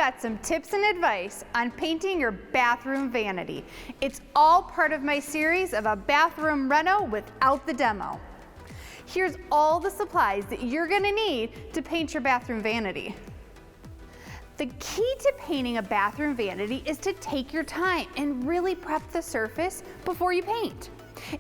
got some tips and advice on painting your bathroom vanity. It's all part of my series of a bathroom reno without the demo. Here's all the supplies that you're gonna need to paint your bathroom vanity. The key to painting a bathroom vanity is to take your time and really prep the surface before you paint.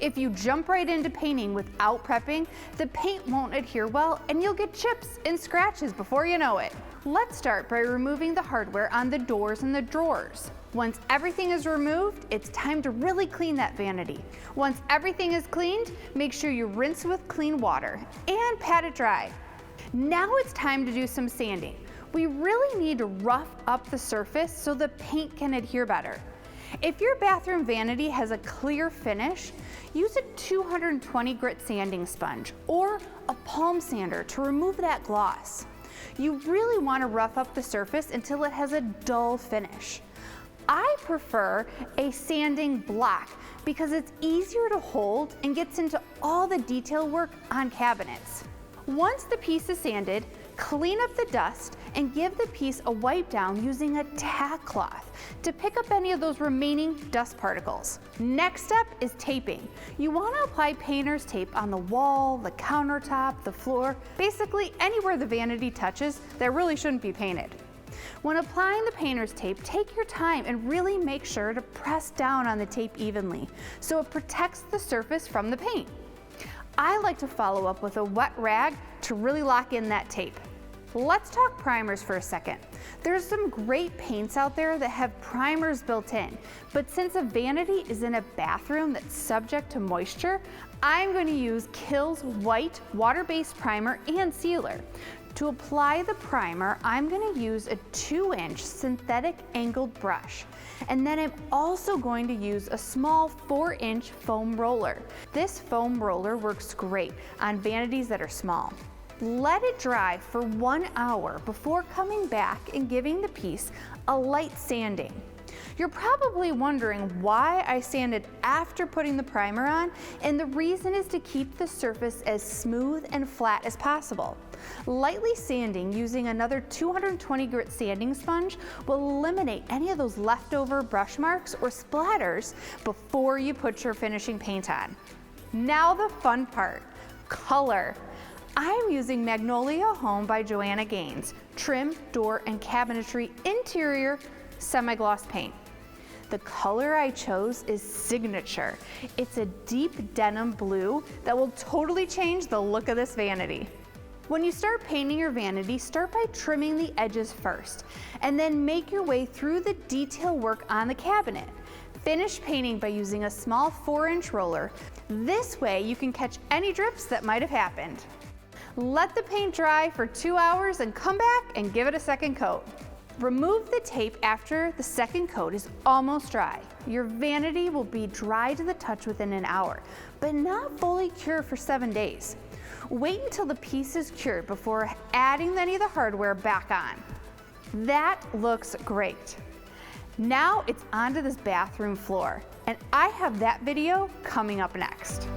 If you jump right into painting without prepping, the paint won't adhere well and you'll get chips and scratches before you know it. Let's start by removing the hardware on the doors and the drawers. Once everything is removed, it's time to really clean that vanity. Once everything is cleaned, make sure you rinse with clean water and pat it dry. Now it's time to do some sanding. We really need to rough up the surface so the paint can adhere better. If your bathroom vanity has a clear finish, use a 220 grit sanding sponge or a palm sander to remove that gloss. You really want to rough up the surface until it has a dull finish. I prefer a sanding block because it's easier to hold and gets into all the detail work on cabinets. Once the piece is sanded, clean up the dust and give the piece a wipe down using a tack cloth to pick up any of those remaining dust particles. Next step is taping. You want to apply painter's tape on the wall, the countertop, the floor, basically anywhere the vanity touches that really shouldn't be painted. When applying the painter's tape, take your time and really make sure to press down on the tape evenly so it protects the surface from the paint. I like to follow up with a wet rag to really lock in that tape. Let's talk primers for a second. There's some great paints out there that have primers built in, but since a vanity is in a bathroom that's subject to moisture, I'm going to use Kiehl's white water-based primer and sealer. To apply the primer, I'm going to use a 2-inch synthetic angled brush. And then I'm also going to use a small 4-inch foam roller. This foam roller works great on vanities that are small. Let it dry for 1 hour before coming back and giving the piece a light sanding. You're probably wondering why I sanded after putting the primer on, and the reason is to keep the surface as smooth and flat as possible. Lightly sanding using another 220 grit sanding sponge will eliminate any of those leftover brush marks or splatters before you put your finishing paint on. Now the fun part, color. I'm using Magnolia Home by Joanna Gaines, trim, door, and cabinetry interior semi-gloss paint. The color I chose is Signature. It's a deep denim blue that will totally change the look of this vanity. When you start painting your vanity, start by trimming the edges first, and then make your way through the detail work on the cabinet. Finish painting by using a small 4-inch roller. This way you can catch any drips that might have happened. Let the paint dry for 2 hours and come back and give it a second coat. Remove the tape after the second coat is almost dry. Your vanity will be dry to the touch within an hour, but not fully cured for 7 days. Wait until the piece is cured before adding any of the hardware back on. That looks great. Now it's onto this bathroom floor, and I have that video coming up next.